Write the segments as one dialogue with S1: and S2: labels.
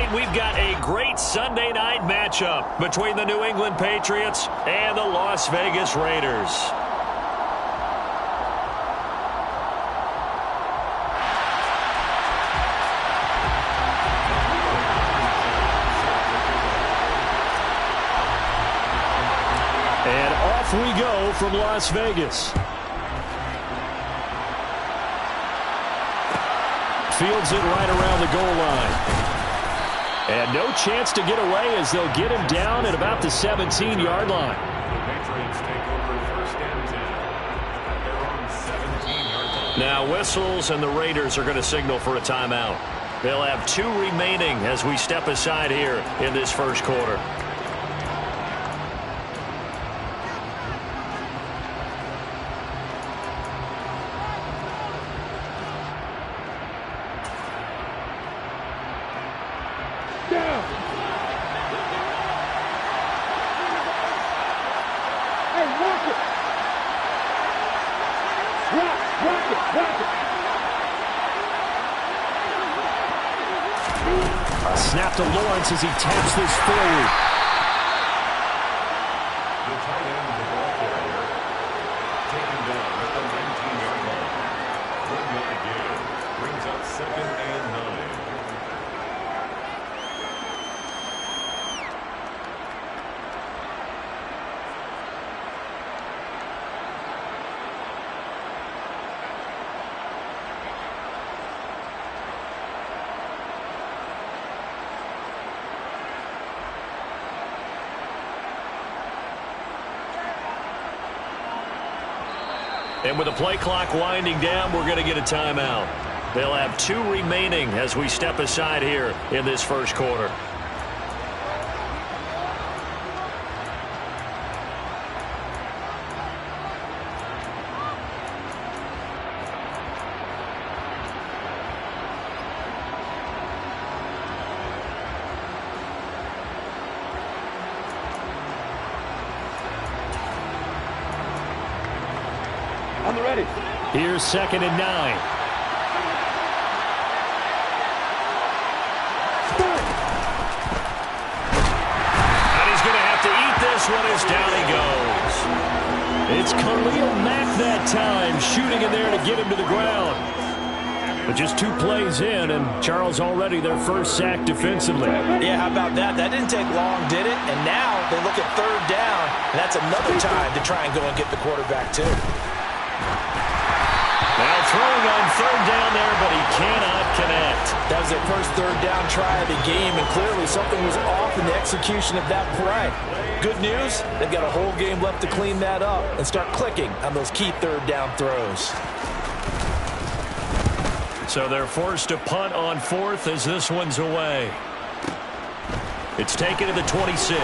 S1: tonight we've got a great Sunday night matchup between the New England Patriots and the Las Vegas Raiders. And off we go from Las Vegas. Fields it right around the goal line. And no chance to get away as they'll get him down at about the 17-yard line.
S2: The Patriots take over first and 10 at their own 17-yard line.
S1: Now whistles and the Raiders are going to signal for a timeout. They'll have 2 remaining as we step aside here in this first quarter. A snap to Lawrence as he taps this forward.
S2: The tight end of the ball carrier taken down at the 19-yard line. 1-yard gain brings up 2nd and 9.
S1: And with the play clock winding down, we're going to get a timeout. They'll have 2 remaining as we step aside here in this first quarter.
S3: On the ready.
S1: Here's 2nd and 9. And he's going to have to eat this one as down he goes. It's Khalil Mack that time, shooting in there to get him to the ground. But just 2 plays in, and Charles already their first sack defensively.
S4: Yeah, how about that? That didn't take long, did it? And now they look at 3rd down, and that's another time to try and go and get the quarterback too.
S1: Now throwing on 3rd down there, but he cannot connect.
S4: That was their first 3rd down try of the game, and clearly something was off in the execution of that play. Good news, they've got a whole game left to clean that up and start clicking on those key 3rd down throws.
S1: So they're forced to punt on 4th as this one's away. It's taken to the 26.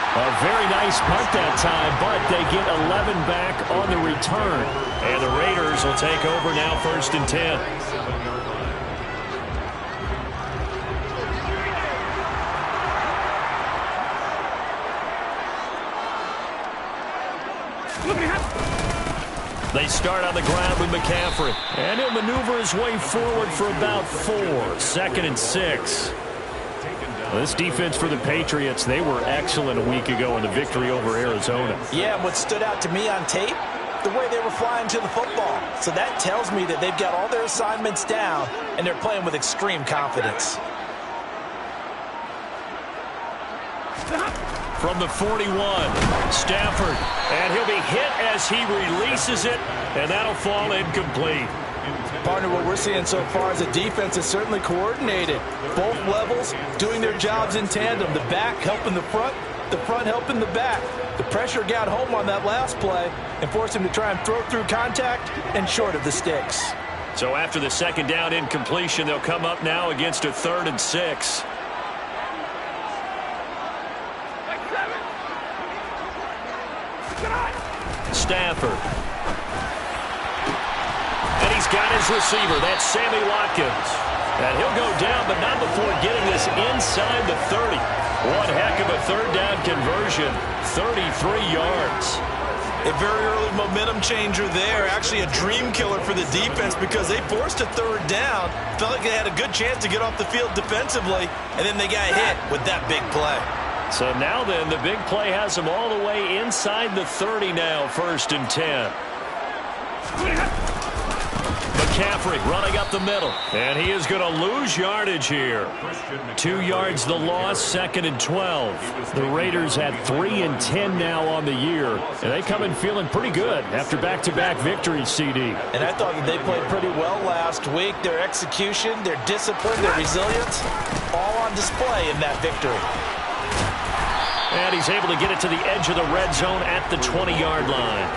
S1: A very nice punt that time, but they get 11 back on the return. And the Raiders will take over now 1st and 10.
S2: 7-yard line.
S1: They start on the ground with McCaffrey. And he'll maneuver his way forward for about 4. 2nd and 6. Well, this defense for the Patriots, they were excellent a week ago in the victory over Arizona.
S4: Yeah, what stood out to me on tape, the way they were flying to the football. So that tells me that they've got all their assignments down, and they're playing with extreme confidence.
S1: From the 41, Stafford, and he'll be hit as he releases it, and that'll fall incomplete.
S4: Partner, what we're seeing so far is the defense is certainly coordinated. Both levels doing their jobs in tandem. The back helping the front helping the back. The pressure got home on that last play and forced him to try and throw through contact and short of the sticks.
S1: So after the 2nd down incompletion, they'll come up now against a 3rd and 6. Stafford. And he's got his receiver. That's Sammy Watkins. And he'll go down, but not before getting this inside the 30. One heck of a 3rd down conversion. 33 yards.
S4: A very early momentum changer there. Actually a dream killer for the defense because they forced a third down. Felt like they had a good chance to get off the field defensively, and then they got hit with that big play.
S1: So now then, the big play has them all the way inside the 30 now, 1st and 10. McCaffrey running up the middle, and he is going to lose yardage here. 2 yards the loss, 2nd and 12. The Raiders at 3 and 10 now on the year, and they come in feeling pretty good after back-to-back victories, CD.
S4: And I thought that they played pretty well last week. Their execution, their discipline, their resilience, all on display in that victory.
S1: And he's able to get it to the edge of the red zone at the 20-yard line.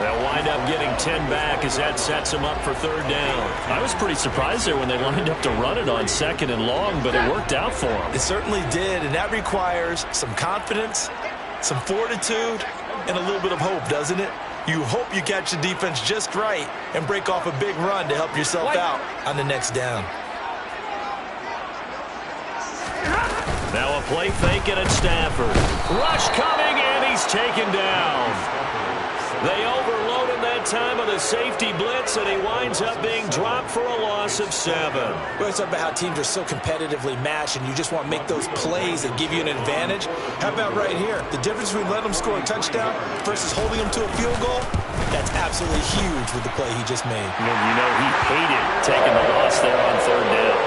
S1: They'll wind up getting 10 back as that sets them up for 3rd down. I was pretty surprised there when they lined up to run it on 2nd and long, but it worked out for them.
S4: It certainly did, and that requires some confidence, some fortitude, and a little bit of hope, doesn't it? You hope you catch the defense just right and break off a big run to help yourself out on the next down.
S1: Now a play fake and it's Stafford. Rush coming, and he's taken down. They overload him that time with a safety blitz, and he winds up being dropped for a loss of 7.
S4: We always talk about how teams are so competitively matched, and you just want to make those plays that give you an advantage. How about right here? The difference between letting them score a touchdown versus holding them to a field goal, that's absolutely huge with the play he just made.
S1: And you know he hated taking the loss there on 3rd down.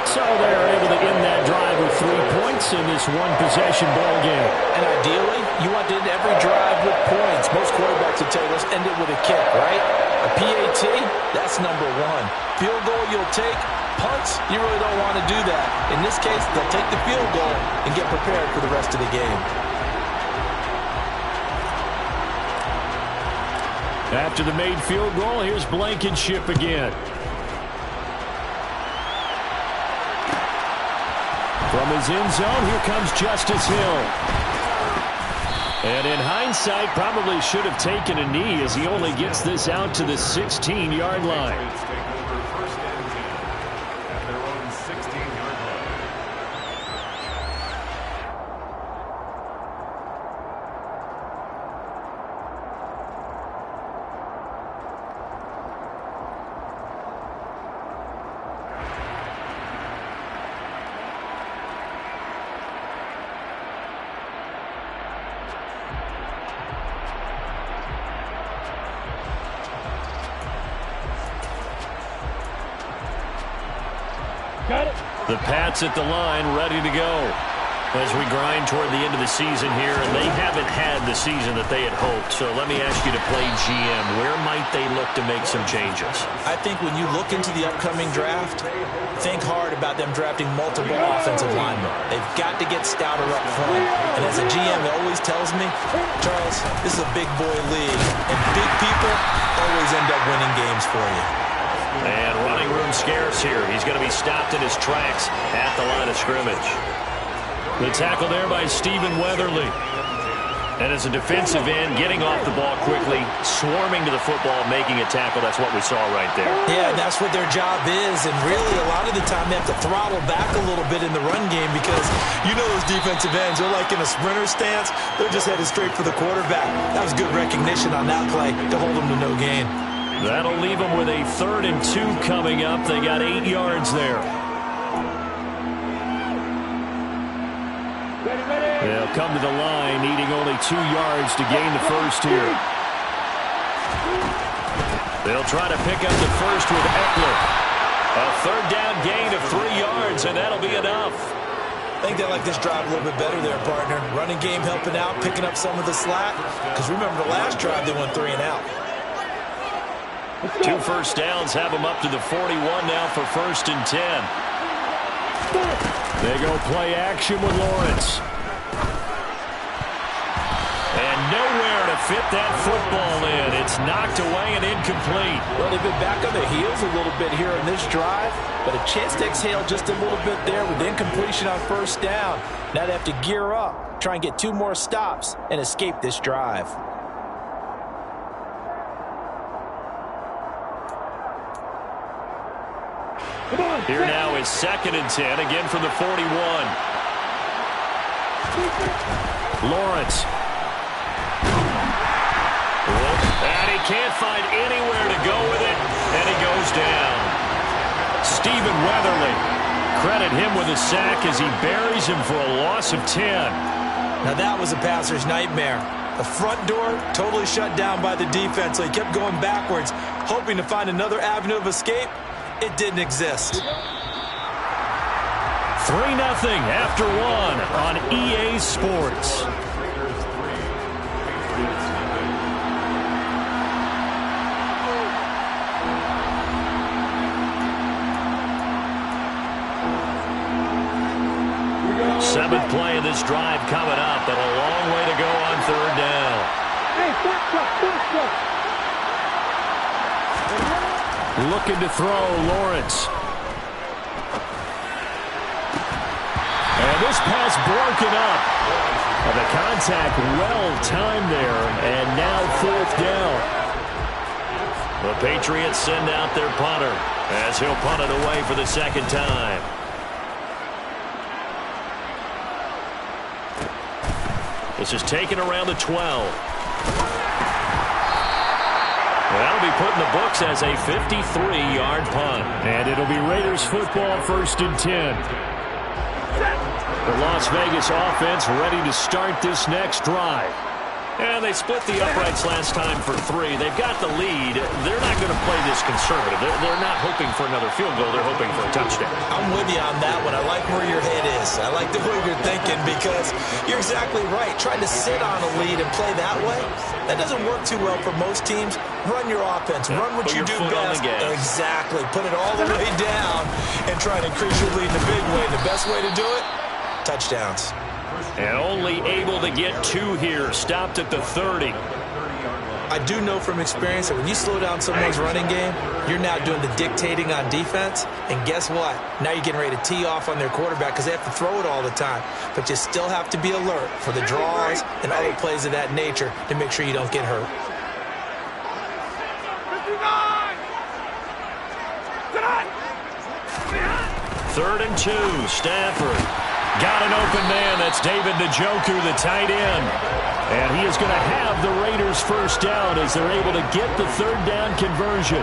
S1: So they're able to end that drive with 3 points in this one-possession ball game.
S4: And ideally, you want to end every drive with points. Most quarterbacks would tell you, let's end it with a kick, right? A PAT, that's number 1. Field goal you'll take. Punts, you really don't want to do that. In this case, they'll take the field goal and get prepared for the rest of the game.
S1: After the made field goal, here's Blankenship again. From his end zone, here comes Justice Hill. And in hindsight, probably should have taken a knee as he only gets this out to the 16-yard line. The Pats at the line, ready to go as we grind toward the end of the season here, and they haven't had the season that they had hoped. So let me ask you to play GM. Where might they look to make some changes?
S4: I think when you look into the upcoming draft, think hard about them drafting multiple offensive linemen. They've got to get stouter up front. And as a GM, it always tells me, Charles, this is a big boy league, and big people always end up winning games for you.
S1: And running room scarce here. He's going to be stopped in his tracks at the line of scrimmage. The tackle there by Stephen Weatherly. And as a defensive end, getting off the ball quickly, swarming to the football, making a tackle. That's what we saw right there.
S4: Yeah, that's what their job is. And really, a lot of the time, they have to throttle back a little bit in the run game because you know those defensive ends, they're like in a sprinter stance. They're just headed straight for the quarterback. That was good recognition on that play to hold them to no gain.
S1: That'll leave them with a 3rd and 2 coming up. They got 8 yards there. They'll come to the line, needing only 2 yards to gain the first here. They'll try to pick up the first with Eckler. A 3rd down gain of 3 yards, and that'll be enough.
S4: I think they like this drive a little bit better there, partner. Running game helping out, picking up some of the slack. Because remember, the last drive, they went 3 and out.
S1: 2 first downs have them up to the 41 now for 1st and 10. They go play action with Lawrence. And nowhere to fit that football in. It's knocked away and incomplete.
S4: Well, they've been back on their heels a little bit here in this drive, but a chance to exhale just a little bit there with incompletion on 1st down. Now they have to gear up, try and get 2 more stops, and escape this drive.
S1: Here now is 2nd and 10, again from the 41. Lawrence. can't find anywhere to go with it, and he goes down. Stephen Weatherly, credit him with a sack as he buries him for a loss of 10.
S4: Now that was a passer's nightmare. The front door totally shut down by the defense, so he kept going backwards, hoping to find another avenue of escape. It didn't exist.
S1: 3-0 after 1 on EA Sports. Seventh play of this drive coming up, and a long way to go on third down. Looking to throw, Lawrence. And this pass broken up. And the contact well-timed there, and now fourth down. The Patriots send out their punter as he'll punt it away for the second time. This is taken around the 12. That'll be put in the books as a 53-yard punt. And it'll be Raiders football, 1st and 10. The Las Vegas offense ready to start this next drive. And they split the uprights last time for 3. They've got the lead. They're not going to play this conservative. They're not hoping for another field goal. They're hoping for a touchdown.
S4: I'm with you on that one. I like where your head is. I like the way you're thinking because you're exactly right. Trying to sit on a lead and play that way, that doesn't work too well for most teams. Run your offense. Run what you do best. Exactly. Put it all the way down and try to increase your lead in a big way. The best way to do it, touchdowns.
S1: And only able to get 2 here. Stopped at the 30.
S4: I do know from experience that when you slow down someone's running game, you're now doing the dictating on defense. And guess what? Now you're getting ready to tee off on their quarterback because they have to throw it all the time. But you still have to be alert for the draws and other plays of that nature to make sure you don't get hurt.
S1: Third and 2. Stafford. Got an open man. That's David Njoku, the tight end. And he is going to have the Raiders first down as they're able to get the third down conversion.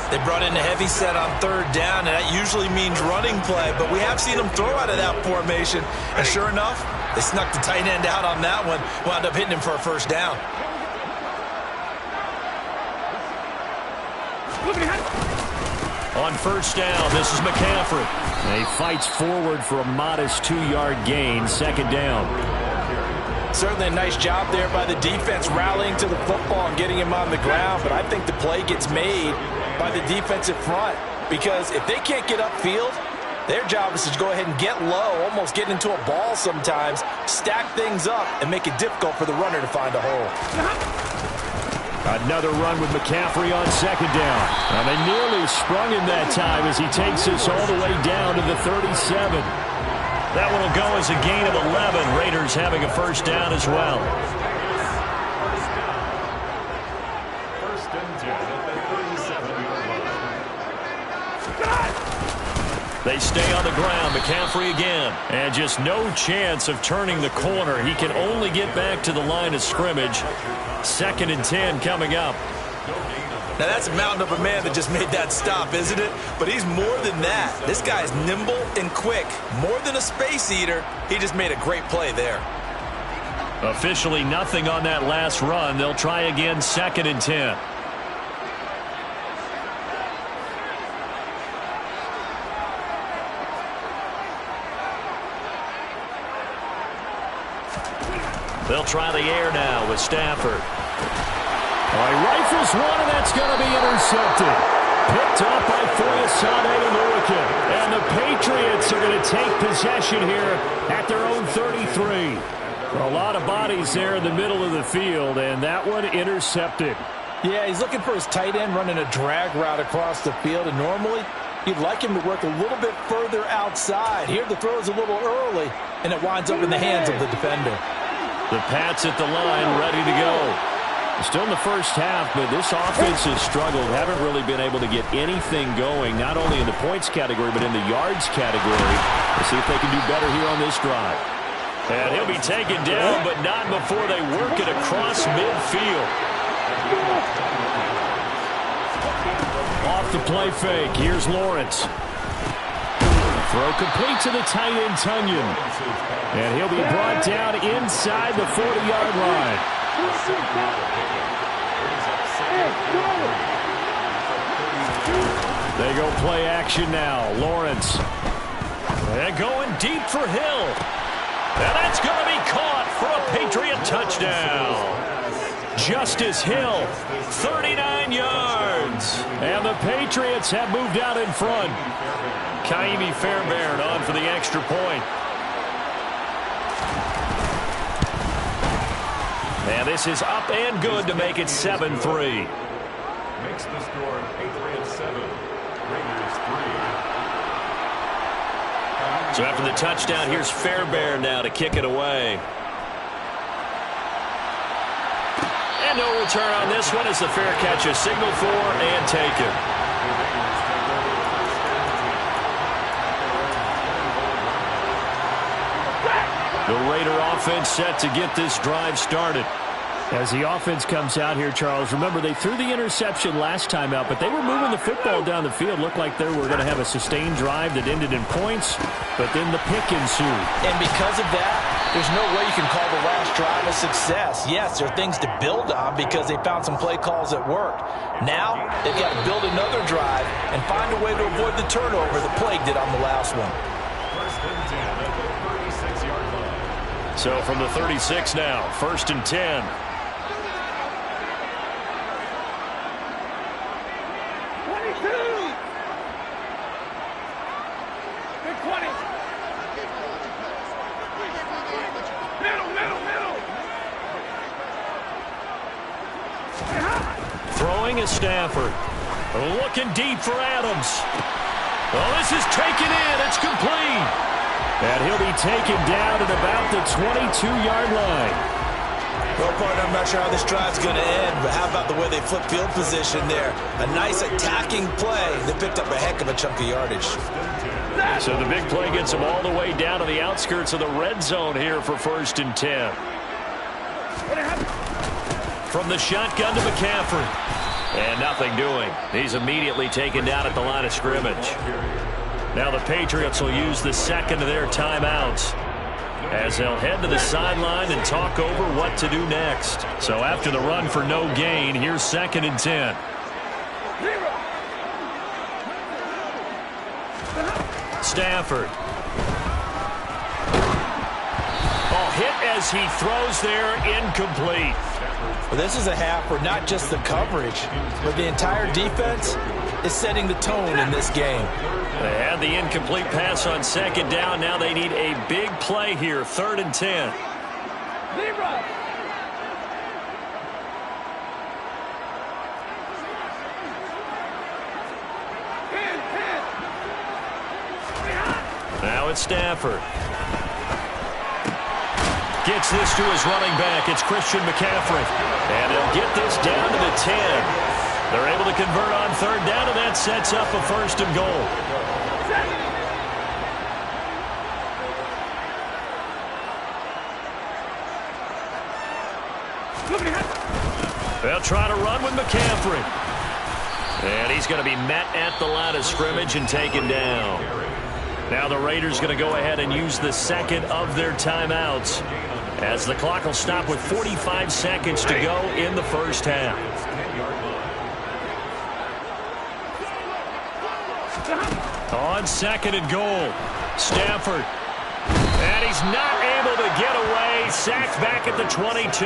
S4: They brought in a heavy set on third down, and that usually means running play. But we have seen them throw out of that formation. And sure enough, they snuck the tight end out on that one. Wound up hitting him for a first down.
S1: On first down, this is McCaffrey. And he fights forward for a modest 2-yard gain, second down.
S4: Certainly a nice job there by the defense rallying to the football and getting him on the ground. But I think the play gets made by the defensive front. Because if they can't get upfield, their job is to go ahead and get low, almost get into a ball sometimes, stack things up, and make it difficult for the runner to find a hole.
S1: Another run with McCaffrey on second down. And they nearly sprung him that time as he takes us all the way down to the 37. That one will go as a gain of 11. Raiders having a first down as well.
S2: First and 10 at the 37-yard line.
S1: They stay on the ground. McCaffrey again. And just no chance of turning the corner. He can only get back to the line of scrimmage. Second and 10 coming up.
S4: Now that's a mountain of a man that just made that stop, isn't it? But he's more than that. This guy is nimble and quick. More than a space eater. He just made a great play there.
S1: Officially nothing on that last run. They'll try again, second and 10. They'll try the air now with Stafford. He rifles one, and that's going to be intercepted. Picked up by Foyesade Oluokun. And the Patriots are going to take possession here at their own 33. A lot of bodies there in the middle of the field, and that one intercepted.
S4: Yeah, he's looking for his tight end running a drag route across the field, and normally you'd like him to work a little bit further outside. Here the throw is a little early, and it winds up in the hands of the defender.
S1: The Pats at the line, ready to go. Still in the first half, but this offense has struggled. Haven't really been able to get anything going, not only in the points category, but in the yards category. Let's see if they can do better here on this drive. And he'll be taken down, but not before they work it across midfield. Off the play fake, here's Lawrence. Throw complete to the tight end, Tunyon. And he'll be brought down inside the 40-yard line. They go play action now. Lawrence. And going deep for Hill. And that's going to be caught for a Patriot touchdown. Justice Hill, 39 yards. And the Patriots have moved out in front. Ka'imi Fairbairn on for the extra point. And this is up and good to make it 7-3.
S2: Makes the score Patriots 7, Raiders 3.
S1: So after the touchdown, here's Fairbairn now to kick it away. And no return on this one as the fair catch is signaled for and taken. The Raider offense set to get this drive started. As the offense comes out here, Charles, remember they threw the interception last time out, but they were moving the football down the field. Looked like they were going to have a sustained drive that ended in points, but then the pick ensued.
S4: And because of that, there's no way you can call the last drive a success. Yes, there are things to build on because they found some play calls that worked. Now, they've got to build another drive and find a way to avoid the turnover the Plague did on the last one.
S2: First and 10 at the 36-yard line.
S1: So from the 36 now, 1st and 10. Throwing is Stafford. Looking deep for Adams. Oh, this is taken in. It's complete. And he'll be taken down at about the 22-yard line.
S4: Well, partner, I'm not sure how this drive's going to end, but how about the way they flip field position there? A nice attacking play. They picked up a heck of a chunk of yardage.
S1: So the big play gets them all the way down to the outskirts of the red zone here for 1st and 10. From the shotgun to McCaffrey. And nothing doing. He's immediately taken down at the line of scrimmage. Now the Patriots will use the second of their timeouts as they'll head to the sideline and talk over what to do next. So after the run for no gain, here's 2nd and 10. Stafford. Oh, hit as he throws there, incomplete.
S4: Well, this is a half where not just the coverage, but the entire defense is setting the tone in this game.
S1: They had the incomplete pass on 2nd down. Now they need a big play here, 3rd and 10. Now it's Stafford. Gets this to his running back. It's Christian McCaffrey. And he'll get this down to the 10. They're able to convert on 3rd down, and that sets up a 1st and goal. They'll try to run with McCaffrey. And he's going to be met at the line of scrimmage and taken down. Now the Raiders going to go ahead and use the second of their timeouts as the clock will stop with 45 seconds to go in the first half. On 2nd and goal, Stafford. And he's not able to get away. Sacked back at the 22.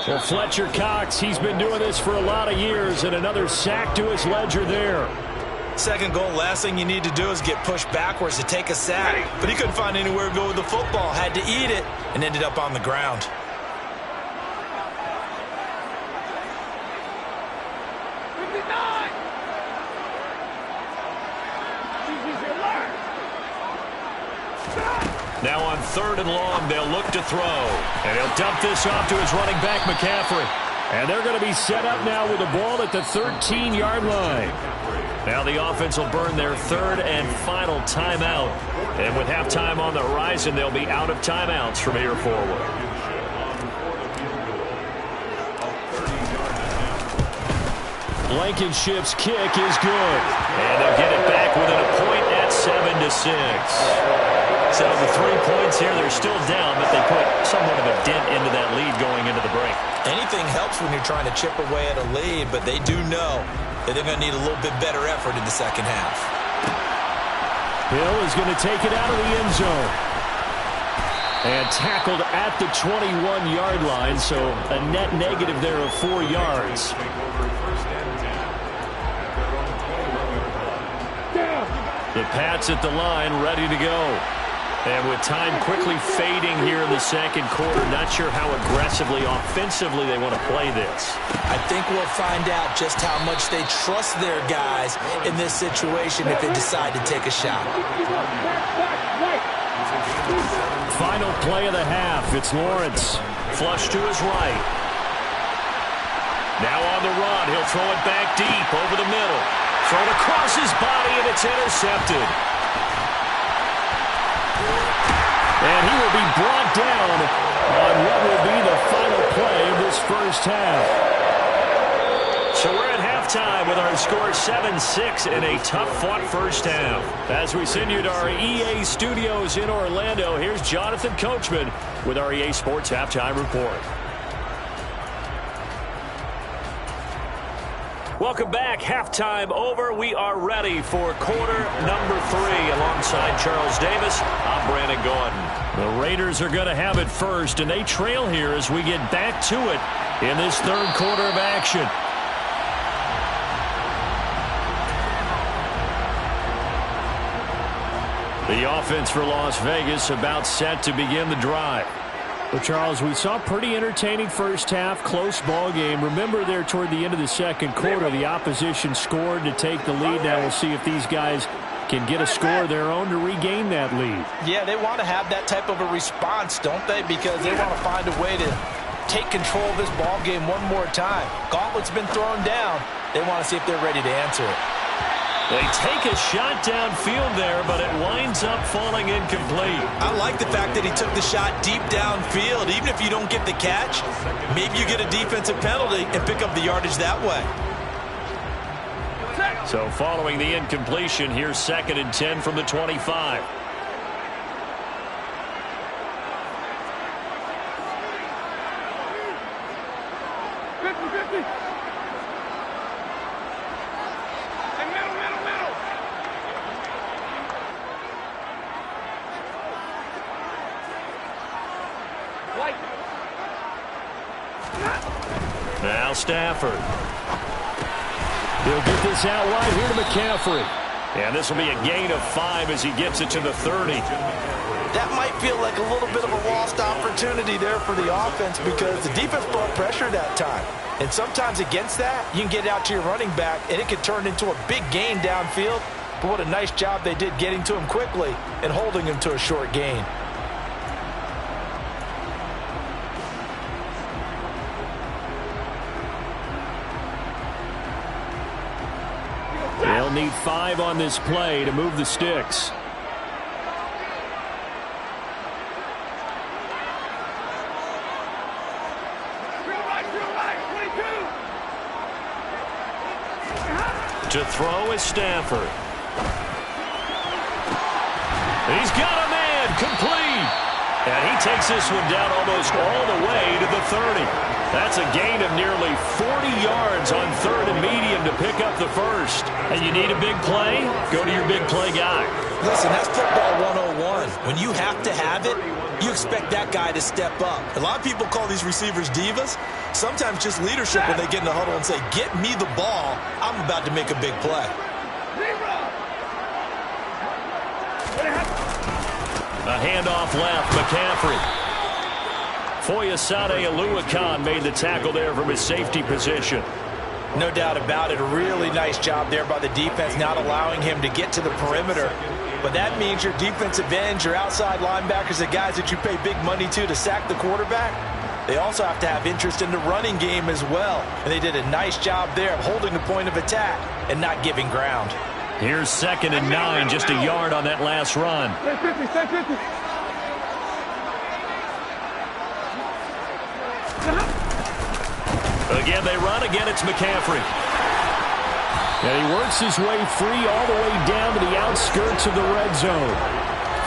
S1: Well, Fletcher Cox, he's been doing this for a lot of years, and another sack to his ledger there.
S4: 2nd goal, last thing you need to do is get pushed backwards to take a sack. But he couldn't find anywhere to go with the football. Had to eat it and ended up on the ground.
S1: Now on 3rd and long, they'll look to throw. And he'll dump this off to his running back, McCaffrey. And they're going to be set up now with the ball at the 13-yard line. Now the offense will burn their 3rd and final timeout. And with halftime on the horizon, they'll be out of timeouts from here forward. Blankenship's kick is good. And they'll get it back within a point at 7-6. So the 3 points here, they're still down, but they put somewhat of a dent into that lead going into the break.
S4: Anything helps when you're trying to chip away at a lead, but they do know that they're going to need a little bit better effort in the second half.
S1: Hill is going to take it out of the end zone. And tackled at the 21-yard line, so a net negative there of 4 yards. The Pats at the line, ready to go. And with time quickly fading here in the second quarter, not sure how aggressively, offensively they want to play this.
S4: I think we'll find out just how much they trust their guys in this situation if they decide to take a shot.
S1: Final play of the half. It's Lawrence. Flush to his right. Now on the run. He'll throw it back deep over the middle. Thrown across his body, and it's intercepted. And he will be brought down on what will be the final play of this first half. So we're at halftime with our score 7-6 in a tough-fought first half. As we send you to our EA studios in Orlando, here's Jonathan Coachman with our EA Sports Halftime Report. Welcome back. Halftime over. We are ready for quarter number 3. Alongside Charles Davis, I'm Brandon Gordon. The Raiders are going to have it first, and they trail here as we get back to it in this third quarter of action. The offense for Las Vegas about set to begin the drive. Well, Charles, we saw a pretty entertaining first half, close ball game. Remember there toward the end of the second quarter, the opposition scored to take the lead. Now we'll see if these guys can get a score of their own to regain that lead.
S4: Yeah, they want to have that type of a response, don't they? Because they want to find a way to take control of this ball game one more time. Gauntlet's been thrown down. They want to see if they're ready to answer it.
S1: They take a shot downfield there, but it winds up falling incomplete.
S4: I like the fact that he took the shot deep downfield. Even if you don't get the catch, maybe you get a defensive penalty and pick up the yardage that way.
S1: So following the incompletion, here's 2nd and 10 from the 25. Now Stafford. He'll get this out wide here to McCaffrey. And this will be a gain of 5 as he gets it to the 30.
S4: That might feel like a little bit of a lost opportunity there for the offense because the defense brought pressure that time. And sometimes against that, you can get out to your running back, and it can turn into a big gain downfield. But what a nice job they did getting to him quickly and holding him to a short gain.
S1: They'll need 5 on this play to move the sticks. To throw is Stafford. He's got a man, complete. And he takes this one down almost all the way to the 30. That's a gain of nearly 40 yards on 3rd and medium to pick up the first. And you need a big play? Go to your big play guy.
S4: Listen, that's football 101. When you have to have it, you expect that guy to step up. A lot of people call these receivers divas. Sometimes just leadership when they get in the huddle and say, get me the ball. I'm about to make a big play.
S1: A handoff left, McCaffrey. Foyesade Oluwakan made the tackle there from his safety position.
S4: No doubt about it. A really nice job there by the defense, not allowing him to get to the perimeter. But that means your defensive ends, your outside linebackers, the guys that you pay big money to sack the quarterback, they also have to have interest in the running game as well. And they did a nice job there of holding the point of attack and not giving ground.
S1: Here's 2nd and 9, just a yard on that last run. Again, they run. Again, it's McCaffrey. And he works his way free all the way down to the outskirts of the red zone.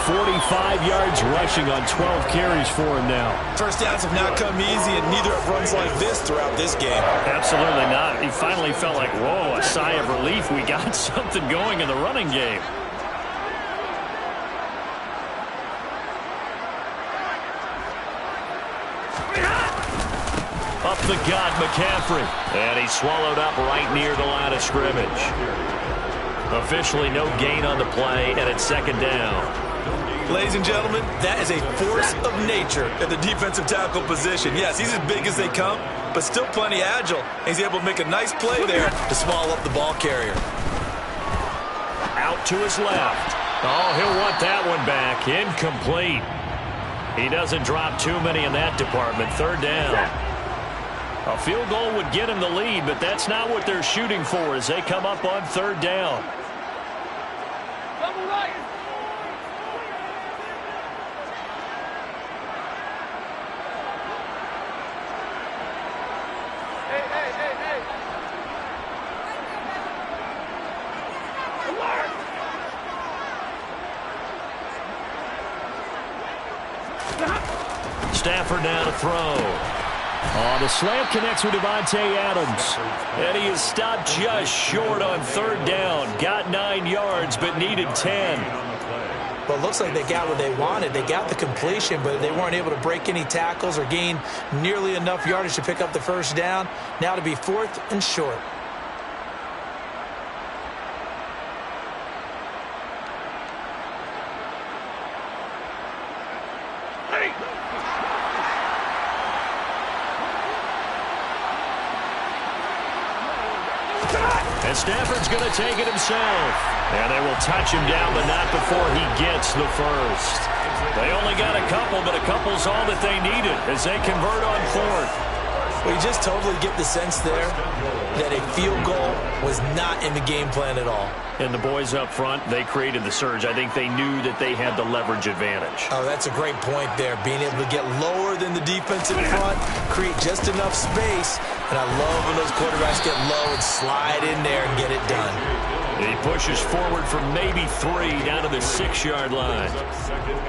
S1: 45 yards rushing on 12 carries for him now.
S4: First downs have not come easy, and neither have runs like this throughout this game.
S1: Absolutely not. He finally felt like, whoa, a sigh of relief. We got something going in the running game. Up the gut, McCaffrey. And he's swallowed up right near the line of scrimmage. Officially no gain on the play, and it's second down.
S4: Ladies and gentlemen, that is a force of nature at the defensive tackle position. Yes, he's as big as they come, but still plenty agile. He's able to make a nice play there to swallow up the ball carrier.
S1: Out to his left. Oh, he'll want that one back. Incomplete. He doesn't drop too many in that department. Third down. A field goal would get him the lead, but that's not what they're shooting for as they come up on third down. Stafford now to throw. Oh, the slant connects with Davante Adams. And he is stopped just short on third down. Got 9 yards, but needed 10.
S4: Well, it looks like they got what they wanted. They got the completion, but they weren't able to break any tackles or gain nearly enough yardage to pick up the first down. Now to be fourth and short.
S1: And Stafford's going to take it himself. And they will touch him down, but not before he gets the first. They only got a couple, but a couple's all that they needed as they convert on fourth.
S4: Well, you just totally get the sense there that a field goal was not in the game plan at all.
S1: And the boys up front, they created the surge. I think they knew that they had the leverage advantage.
S4: Oh, that's a great point there. Being able to get lower than the defense in front, create just enough space. And I love when those quarterbacks get low and slide in there and get it done.
S1: He pushes forward for maybe 3 down to the 6-yard line.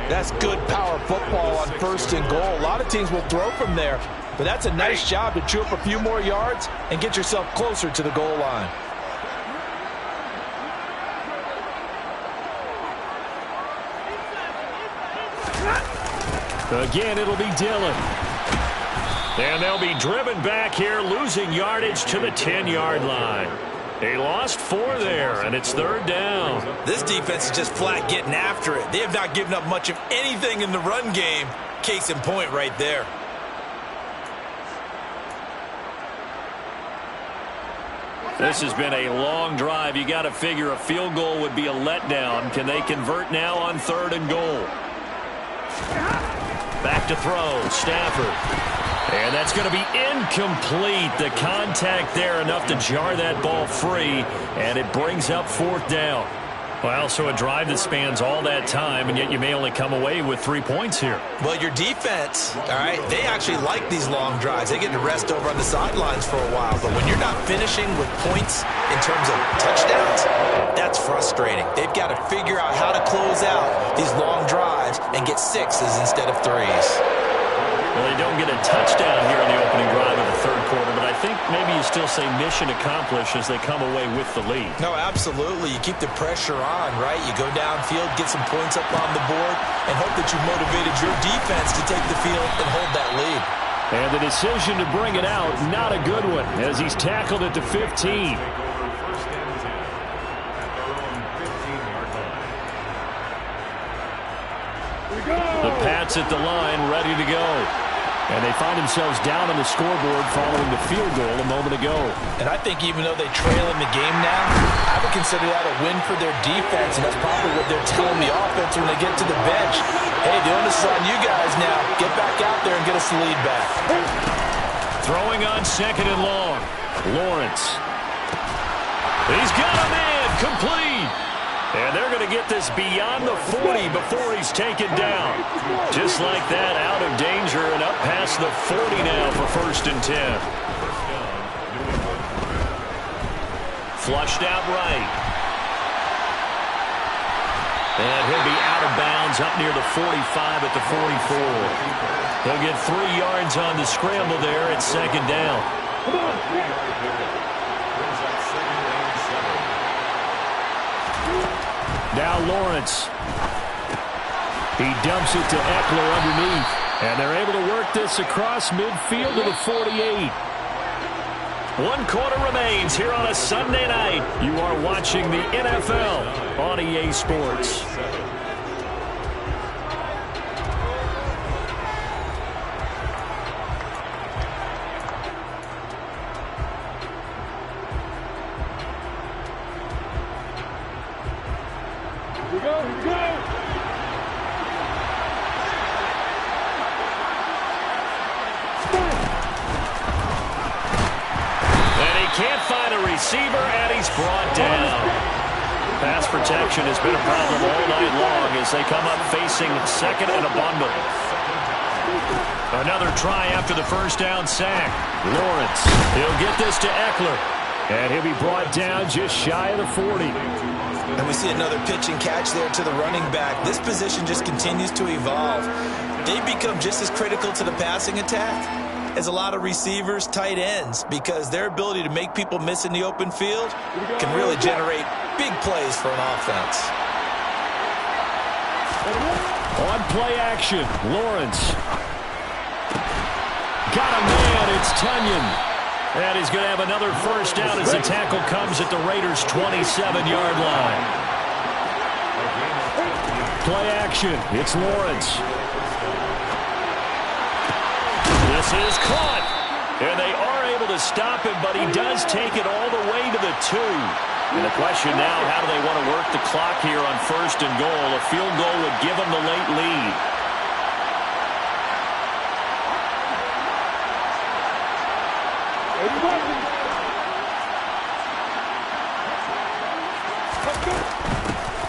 S4: That's good power football on first and goal. A lot of teams will throw from there, but that's a nice job to chew up a few more yards and get yourself closer to the goal line.
S1: Again, it'll be Dillon. And they'll be driven back here, losing yardage to the 10-yard line. They lost 4 there, and it's third down.
S4: This defense is just flat getting after it. They have not given up much of anything in the run game. Case in point right there.
S1: This has been a long drive. You got to figure a field goal would be a letdown. Can they convert now on third and goal? Back to throw, Stafford. And that's going to be incomplete. The contact there enough to jar that ball free, and it brings up fourth down. Well, so a drive that spans all that time, and yet you may only come away with 3 points here.
S4: Well, your defense, all right, they actually like these long drives. They get to rest over on the sidelines for a while. But when you're not finishing with points in terms of touchdowns, that's frustrating. They've got to figure out how to close out these long drives and get 6s instead of 3s.
S1: Well, they don't get a touchdown here in the opening drive of the third quarter, but I think maybe you still say mission accomplished as they come away with the lead.
S4: No, absolutely. You keep the pressure on, right? You go downfield, get some points up on the board, and hope that you've motivated your defense to take the field and hold that lead.
S1: And the decision to bring it out, not a good one, as he's tackled at the 15. The Pats at the line, ready to go. And they find themselves down on the scoreboard following the field goal a moment ago.
S4: And I think even though they trail in the game now, I would consider that a win for their defense, and that's probably what they're telling the offense when they get to the bench. Hey, the onus is on you guys now. Get back out there and get us the lead back.
S1: Throwing on second and long. Lawrence. He's got him in. Complete. And they're going to get this beyond the 40 before he's taken down. Just like that, out of danger and up past the 40 now for first and 10. Flushed out right. And he'll be out of bounds up near the 45 at the 44. He'll get 3 yards on the scramble there at second down. Now Lawrence. He dumps it to Eckler underneath. And they're able to work this across midfield to the 48. 1 quarter remains here on a Sunday night. You are watching the NFL on EA Sports.
S3: Here we go.
S1: Can't find a receiver, and he's brought down. Pass protection has been a problem all night long as they come up facing second and a bundle. Another try after the first down sack. Lawrence, he'll get this to Eckler, and he'll be brought down just shy of the 40.
S4: And we see another pitch and catch there to the running back. This position just continues to evolve. They become just as critical to the passing attack as a lot of receivers, tight ends, because their ability to make people miss in the open field can really generate big plays for an offense.
S1: On play action, Lawrence. Got a man, it's Tunyon. And he's going to have another first down as the tackle comes at the Raiders' 27-yard line. Play action, it's Lawrence. This is caught, and they are able to stop him, but he does take it all the way to the 2. And the question now, how do they want to work the clock here on first and goal? A field goal would give them the late lead.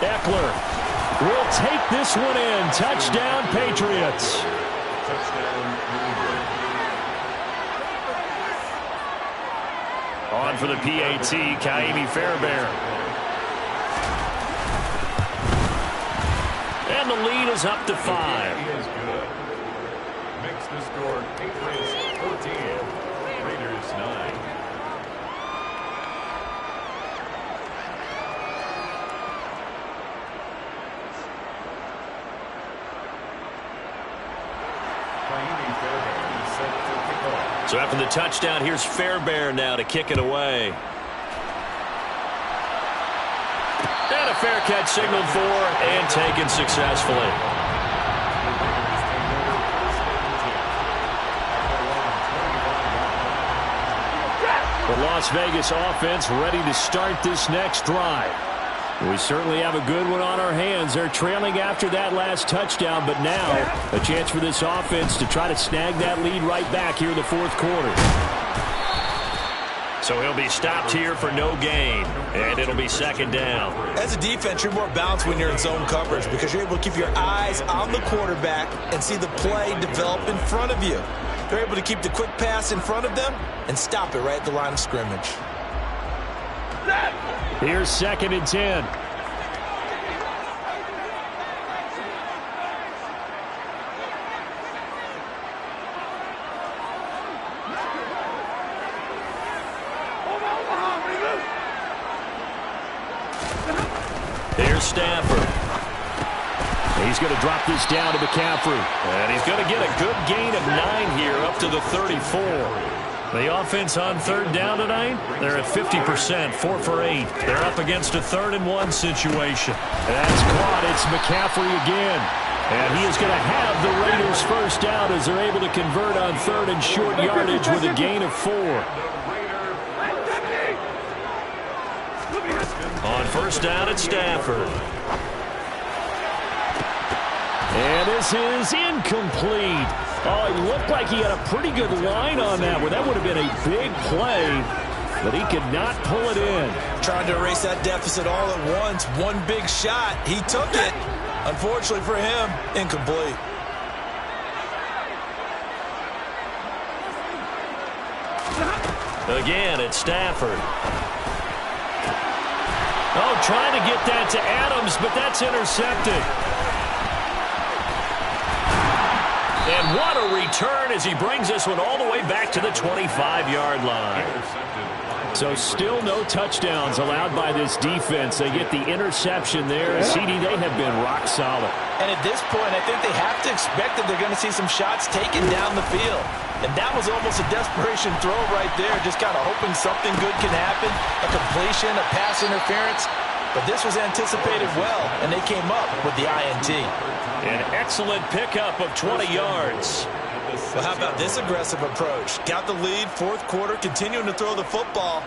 S1: Eckler will take this one in. Touchdown, Patriots. On for the PAT, Ka'imi Fairbairn. And the lead is up to 5.
S2: He is good. Makes the score Patriots 14, Raiders 9. Ka'imi Fairbairn is set to kick off.
S1: So after the touchdown, here's Fairbairn now to kick it away. And a fair catch signaled for and taken successfully. The Las Vegas offense ready to start this next drive. We certainly have a good one on our hands. They're trailing after that last touchdown, but now a chance for this offense to try to snag that lead right back here in the fourth quarter. So he'll be stopped here for no gain, and it'll be second down.
S4: As a defense, you're more balanced when you're in zone coverage because you're able to keep your eyes on the quarterback and see the play develop in front of you. They're able to keep the quick pass in front of them and stop it right at the line of scrimmage.
S1: Here's second and 10. Here's Stafford. He's going to drop this down to McCaffrey. And he's going to get a good gain of 9 here up to the 34. The offense on third down tonight, they're at 50%, 4 for 8. They're up against a 3rd and 1 situation. That's caught. It's McCaffrey again. And he is going to have the Raiders first down as they're able to convert on 3rd and short yardage with a gain of 4. On first down, it's Stafford. And this is incomplete. Oh, it looked like he had a pretty good line on that one. That would have been a big play, but he could not pull it in.
S4: Trying to erase that deficit all at once. One big shot. He took it. Unfortunately for him, incomplete.
S1: Again, it's Stafford. Oh, trying to get that to Adams, but that's intercepted. And what a return as he brings this one all the way back to the 25-yard line. So still no touchdowns allowed by this defense. They get the interception there. CD, they have been rock solid.
S4: And at this point, I think they have to expect that they're going to see some shots taken down the field. And that was almost a desperation throw right there, just kind of hoping something good can happen, a completion, a pass interference. But this was anticipated well, and they came up with the INT.
S1: An excellent pickup of 20 yards.
S4: Well, how about this aggressive approach? Got the lead, fourth quarter, continuing to throw the football.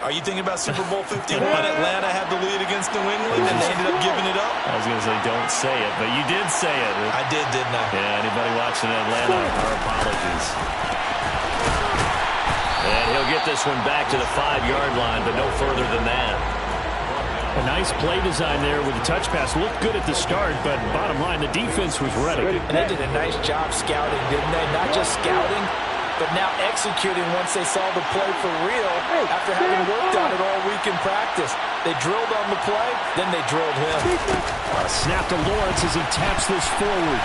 S4: Are you thinking about Super Bowl 51? Atlanta had the lead against New England, and they ended up giving it up?
S1: I was going to say, don't say it, but you did say it.
S4: I did, didn't I?
S1: Yeah, anybody watching Atlanta, our apologies. And he'll get this one back to the 5-yard line, but no further than that. A nice play design there with the touch pass. Looked good at the start, but bottom line, the defense was ready.
S4: And they did a nice job scouting, didn't they? Not just scouting, but now executing once they saw the play for real after having worked on it all week in practice. They drilled on the play, then they drilled him.
S1: Snap to Lawrence as he taps this forward.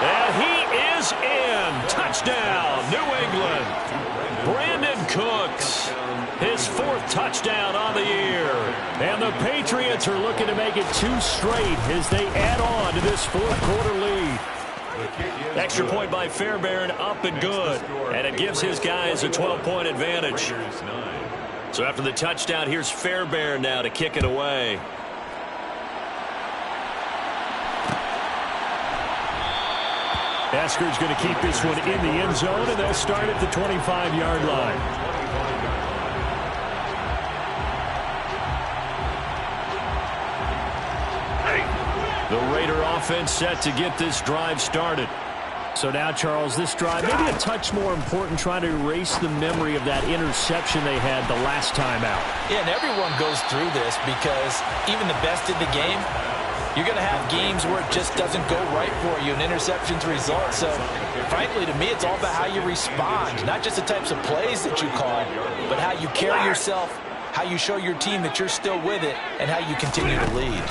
S1: And he is in. Touchdown, New England. Brandon Cooks, his 4th touchdown on the year. And the Patriots are looking to make it 2 straight as they add on to this 4th quarter lead. Extra point by Fairbairn, up and good. And it gives his guys a 12-point advantage. So after the touchdown, here's Fairbairn now to kick it away. Esker's going to keep this one in the end zone, and they'll start at the 25-yard line. The Raider offense set to get this drive started. So now, Charles, this drive maybe a touch more important, trying to erase the memory of that interception they had the last time out.
S4: Yeah, and everyone goes through this because even the best in the game, you're going to have games where it just doesn't go right for you, and interceptions result. So, frankly, to me, it's all about how you respond, not just the types of plays that you call, but how you carry yourself, how you show your team that you're still with it, and how you continue to lead.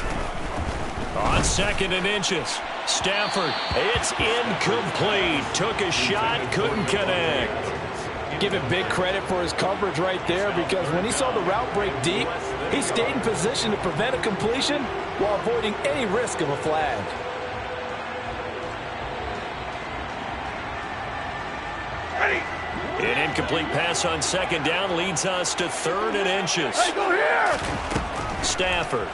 S1: On 2nd and inches, Stafford, it's incomplete. Took a shot, couldn't connect.
S4: Give him big credit for his coverage right there, because when he saw the route break deep, he stayed in position to prevent a completion while avoiding any risk of a flag.
S1: An incomplete pass on 2nd down leads us to 3rd and inches.
S3: Hey, go here!
S1: Stafford.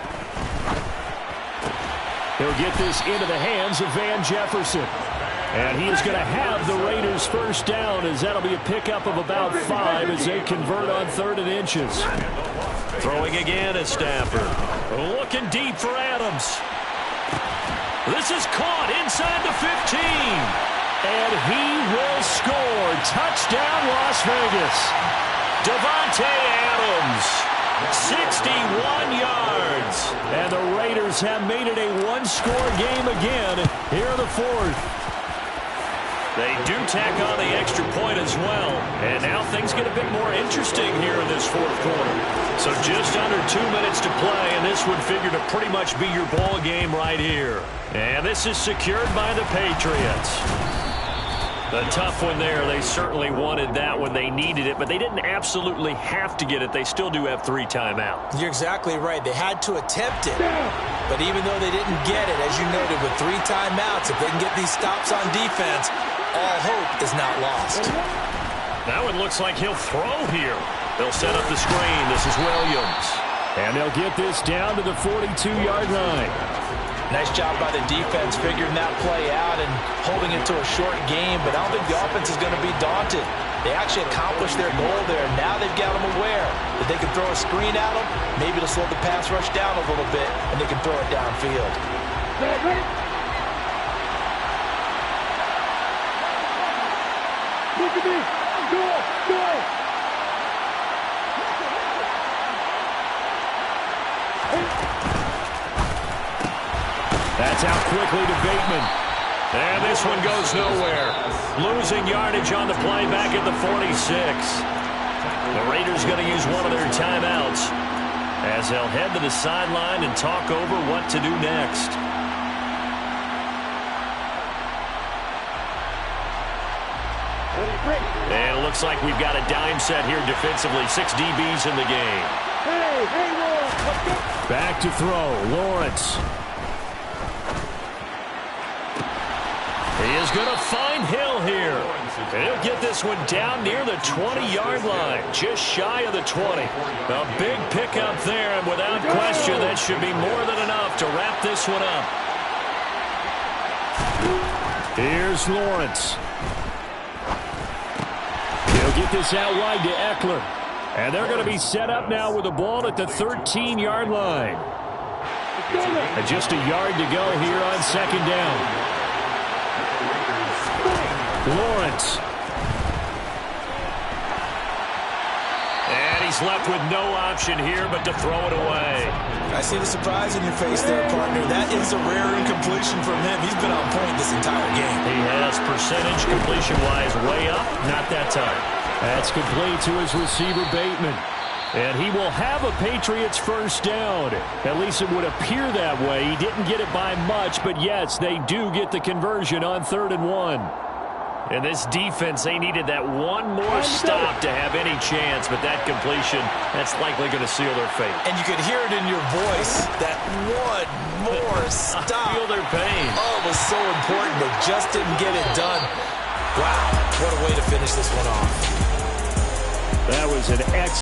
S1: He'll get this into the hands of Van Jefferson. And he is going to have the Raiders' 1st down, as that'll be a pickup of about 5 as they convert on 3rd and inches. Throwing again is Stafford. Looking deep for Adams. This is caught inside the 15. And he will score. Touchdown, Las Vegas. Davante Adams, 61 yards. And the Raiders have made it a 1-score game again here in the 4th. They do tack on the extra point as well. And now things get a bit more interesting here in this 4th quarter. So just under 2 minutes to play, and this would figure to pretty much be your ball game right here. And this is secured by the Patriots. The tough one there. They certainly wanted that when they needed it, but they didn't absolutely have to get it. They still do have 3 timeouts.
S4: You're exactly right. They had to attempt it. But even though they didn't get it, as you noted, with 3 timeouts, if they can get these stops on defense, all hope is not lost.
S1: Now it looks like he'll throw here. They'll set up the screen. This is Williams. And they'll get this down to the 42-yard line.
S4: Nice job by the defense figuring that play out and holding it to a short game, but I don't think the offense is going to be daunted. They actually accomplished their goal there. Now they've got them aware that they can throw a screen at them, maybe to slow the pass rush down a little bit, and they can throw it downfield.
S3: Look at me! Go! Go!
S1: That's out quickly to Bateman. And this one goes nowhere. Losing yardage on the play back at the 46. The Raiders going to use one of their timeouts. as they'll head to the sideline and talk over what to do next. And it looks like we've got a dime set here defensively. 6 DBs in the game.
S3: Hey, Lawrence.
S1: Back to throw. Lawrence. He is going to find Hill here. And he'll get this one down near the 20-yard line, just shy of the 20. A big pickup there, and without question, that should be more than enough to wrap this one up. Here's Lawrence. He'll get this out wide to Eckler. And they're going to be set up now with the ball at the 13-yard line. And just a yard to go here on second down. Lawrence. And he's left with no option here but to throw it away.
S4: I see the surprise in your face there, partner. That is a rare incompletion from him. He's been on point this entire game.
S1: He has percentage completion-wise way up. Not that time. That's complete to his receiver, Bateman. And he will have a Patriots first down. At least it would appear that way. He didn't get it by much, but yes, they do get the conversion on 3rd and 1. And this defense, they needed that one more stop to have any chance, but that completion, that's likely going to seal their fate.
S4: And you could hear it in your voice, that one more stop.
S1: I feel their pain.
S4: Oh, it was so important. They just didn't get it done. Wow, what a way to finish this one off.
S1: That was an excellent